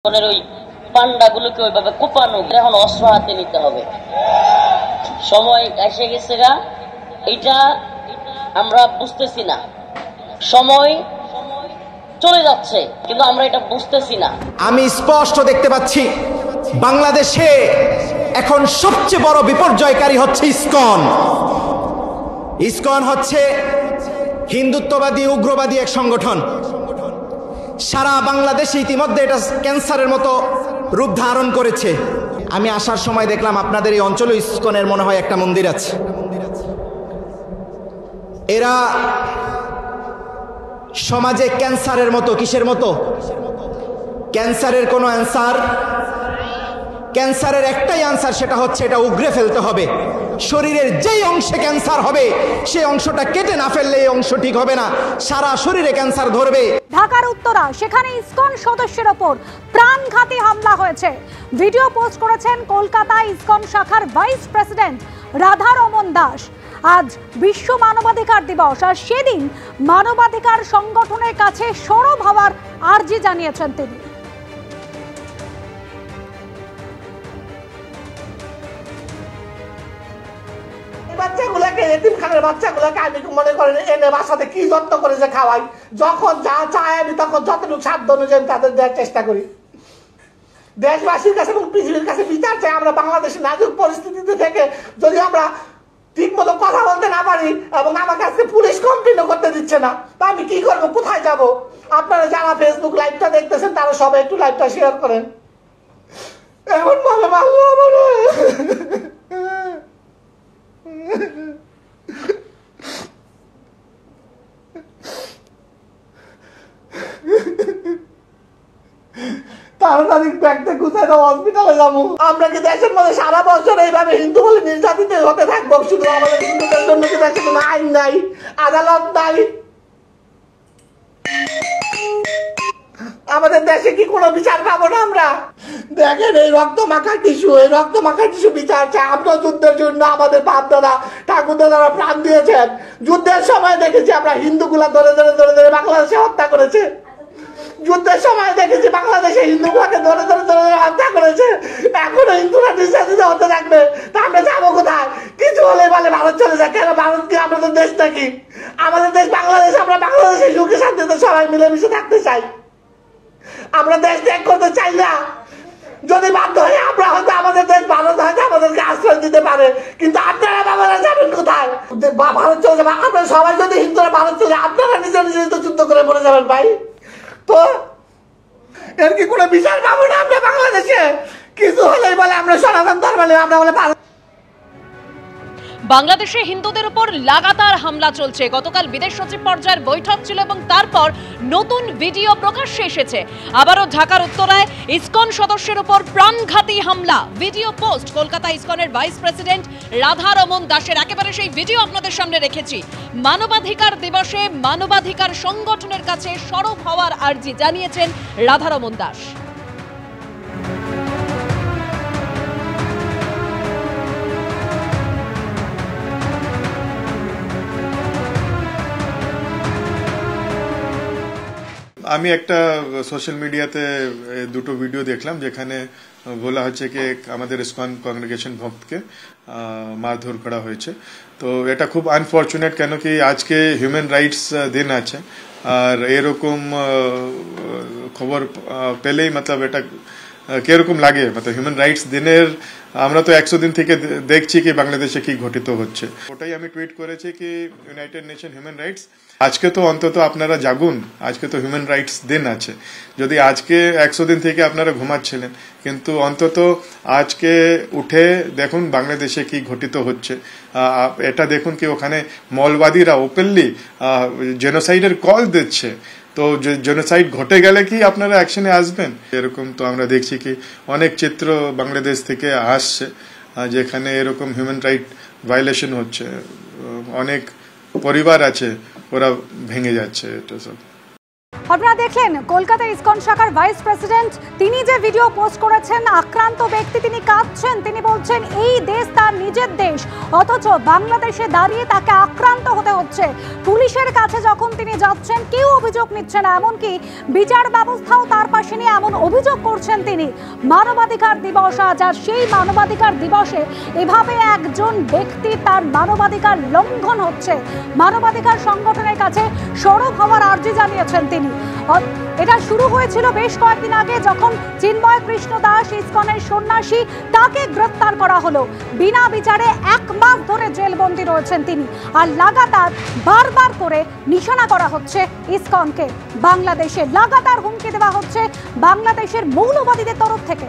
ওই পান্ডাগুলোকে ওইভাবে কোপানো, এখন অস্ত্র হাতে নিতে হবে, সময় এসে গেছে গা। এটা আমরা বুঝতেছি না, সময় চলে যাচ্ছে কিন্তু আমরা এটা বুঝতেছি না। আমি স্পষ্ট দেখতে পাচ্ছি বাংলাদেশে এখন সবচেয়ে বড় বিপর্যয়কারী হচ্ছে ইসকন। ইসকন হচ্ছে হিন্দুত্ববাদী উগ্রবাদী এক সংগঠন। সারা বাংলাদেশে ইতিমধ্যে এটা ক্যান্সারের মতো রূপ ধারণ করেছে। আমি আসার সময় দেখলাম আপনাদের এই অঞ্চলে ইসকনের মনে হয় একটা মন্দির আছে। এরা সমাজে ক্যান্সারের মতো, কিসের মতো? ক্যান্সারের কোনো অ্যান্সার, ক্যান্সারের একটাই অ্যান্সার, সেটা হচ্ছে এটা উগড়ে ফেলতে হবে। শরীরের যেই অংশে ক্যান্সার হবে সেই অংশটা কেটে না ফেললে এই অংশ ঠিক হবে না, সারা শরীরে ক্যান্সার ধরবে। ঢাকার উত্তরা, সেখানে ইসকন সদস্যের ওপর প্রাণঘাতী হামলা হয়েছে। ভিডিও পোস্ট করেছেন কলকাতা ইসকন শাখার ভাইস প্রেসিডেন্ট রাধারমন দাস। আজ বিশ্ব মানবাধিকার দিবস, আর সেদিন মানবাধিকার সংগঠনের কাছে সরব হওয়ার আর্জি জানিয়েছেন তিনি। বাচ্চাগুলোকে, এতিমখানার বাচ্চাগুলোকে আমি মনে করেন এনে বাসাতে কি যত্ন করে যে খাওয়াই, যখন যা চাই আমি তখন যতটুকু সাধ্য অনুযায়ী তাদের দেওয়ার চেষ্টা করি। দেশবাসীর কাছে এবং পৃথিবীর কাছে বিচার চাই। আমরা বাংলাদেশের নাজুক পরিস্থিতিতে থেকে যদি আমরা ঠিক মতো কথা বলতে না পারি এবং আমার কাছে পুলিশ কমপ্লেনও করতে দিচ্ছে না, তা আমি কি করবো, কোথায় যাব? আপনারা যারা ফেসবুক লাইভটা দেখতেছেন তারা সবাই একটু লাইভটা শেয়ার করেন। এমন ভাবে মারলো আমার, তাড়াতাড়ি ব্যাগটা গুছাই দাও, হসপিটালে যাবো। আমরা কি দেশের মধ্যে সারা বছর এইভাবে হিন্দু বলে নির্যাতিত হতে থাকবো? শুধু আমাদের হিন্দুদের জন্য কি দেশে কোনো আইন নাই, আদালত নাই? আমাদের দেশে কি কোনো বিচার পাবো না আমরা? দেখেন এই রক্ত মাখা টিস্যু, এই রক্ত মাখা টিস্যু বিচার চাই। আমরা যুদ্ধের জন্য আমাদের বাপ দাদা ঠাকুর দাদারা প্রাণ দিয়েছেন। যুদ্ধের সময় দেখেছি আমরা হিন্দুগুলা ধরে ধরে ধরে ধরে বাংলাদেশে হত্যা করেছে। যুদ্ধের সময় দেখেছি বাংলাদেশে হিন্দুগুলাকে ধরে ধরে ধরে ধরে হত্যা করেছে। এখনো হিন্দুরা নির্যাতিত হতে থাকবে, তা আমরা যাবো কোথায়? কিছু হলে বলে ভারত চলে যায়। কেন? ভারত কি আমাদের দেশ নাকি? আমাদের দেশ বাংলাদেশ। আমরা বাংলাদেশে সুখে শান্তিতে সবাই মিলেমিশে থাকতে চাই। আমরা দেশ ত্যাগ করতে চাই না। যদি বাধ্য হয়ে আমরা হয়তো আমাদের দেশ ভারত হয়তো আমাদেরকে আশ্রয় দিতে পারে, কিন্তু আপনারা বাবারা যাবেন কোথায়? ভারত চলে যাবে। আমরা সবাই যদি হিন্দুরা ভারত চলে, আপনারা নিজের নিজে যুদ্ধ করে মরে যাবেন ভাই। তো এর কি কোনো বিচার পাবো না আমরা বাংলাদেশে? কিছু হলেই বলে আমরা সনাতন ধর্ম, আমরা বলে বাংলাদেশে হিন্দুদের উপর লাগাতার হামলা চলছে। গতকাল বিদেশ সচিব পর্যায়ের বৈঠক ছিল এবং তারপর নতুন ভিডিও প্রকাশ্যে এসেছে। আবারও ঢাকার উত্তরায় ইসকন সদস্যের উপর প্রাণঘাতী হামলা। ভিডিও পোস্ট কলকাতা ইসকনের ভাইস প্রেসিডেন্ট রাধারমন দাসের। একেবারে সেই ভিডিও আপনাদের সামনে রেখেছি। মানবাধিকার দিবসে মানবাধিকার সংগঠনের কাছে সরব হওয়ার আর্জি জানিয়েছেন রাধারমন দাস। আমি একটা সোশ্যাল মিডিয়াতে দুটো ভিডিও দেখলাম যেখানে বলা হচ্ছে কি আমাদের ইসকন কংগ্রেগেশন ভক্তকে মারধর করা হয়েছে। তো এটা খুব আনফর্চুনেট, কেন কি আজকে হিউম্যান রাইটস দিন আছে, আর এরকম খবর পেলেই মতলব এটা কিরকম লাগে। মতলব হিউম্যান রাইটস দিনের আমরা তো 100 দিন থেকে দেখছি কি বাংলাদেশে কি ঘটিত হচ্ছে। ওটাই আমি টুইট করেছি কি ইউনাইটেড নেশন হিউম্যান রাইটস, আজকে তো অন্তত আপনারা জাগুন, আজকে তো হিউম্যান রাইটস দিন আছে। যদি আজকে 100 দিন থেকে আপনারা ঘুমাচ্ছিলেন, কিন্তু অন্তত আজকে উঠে দেখুন বাংলাদেশে কি ঘটিত হচ্ছে। এটা দেখুন কি ওখানে মৌলবাদীরা ওপেনলি জেনোসাইডের কল দিচ্ছে। তো জেনোসাইড ঘটে গেলে কি আপনারা অ্যাকশনে আসবেন? এরকম তো আমরা দেখছি কি অনেক চিত্র বাংলাদেশ থেকে আসছে যেখানে এরকম হিউম্যান রাইট ভায়োলেশন হচ্ছে। অনেক পরিবার আছে ওরা ভেঙে যাচ্ছে। এটা সব আপনারা দেখলেন কলকাতা ইসকন শাখার ভাইস প্রেসিডেন্ট, তিনি যে ভিডিও পোস্ট করেছেন, আক্রান্ত ব্যক্তি তিনি কাঁদছেন, তিনি বলছেন এই দেশ তার নিজের দেশ, অথচ বাংলাদেশে দাঁড়িয়ে তাকে আক্রান্ত হতে হচ্ছে। পুলিশের কাছে যখন তিনি যাচ্ছেন কেউ অভিযোগ নিচ্ছে না, এমনকি বিচার ব্যবস্থাও তার পাশে নিয়ে এমন অভিযোগ করছেন তিনি। মানবাধিকার দিবস আজ, আর সেই মানবাধিকার দিবসে এভাবে একজন ব্যক্তি তার মানবাধিকার লঙ্ঘন হচ্ছে, মানবাধিকার সংগঠনের কাছে সরব হওয়ার আর্জি জানিয়েছেন তিনি। এটা শুরু হয়েছিল বেশ কয়েকদিন আগে, যখন চিন্ময় কৃষ্ণ দাস ইসকনের সন্ন্যাসী, তাকে গ্রেফতার করা হলো। বিনা বিচারে 1 মাস ধরে জেলবন্দি রয়েছেন তিনি। আর লাগাতার বারবার করে নিশানা করা হচ্ছে ইসকনকে, বাংলাদেশে লাগাতার হুমকি দেওয়া হচ্ছে বাংলাদেশের মৌলবাদীদের তরফ থেকে।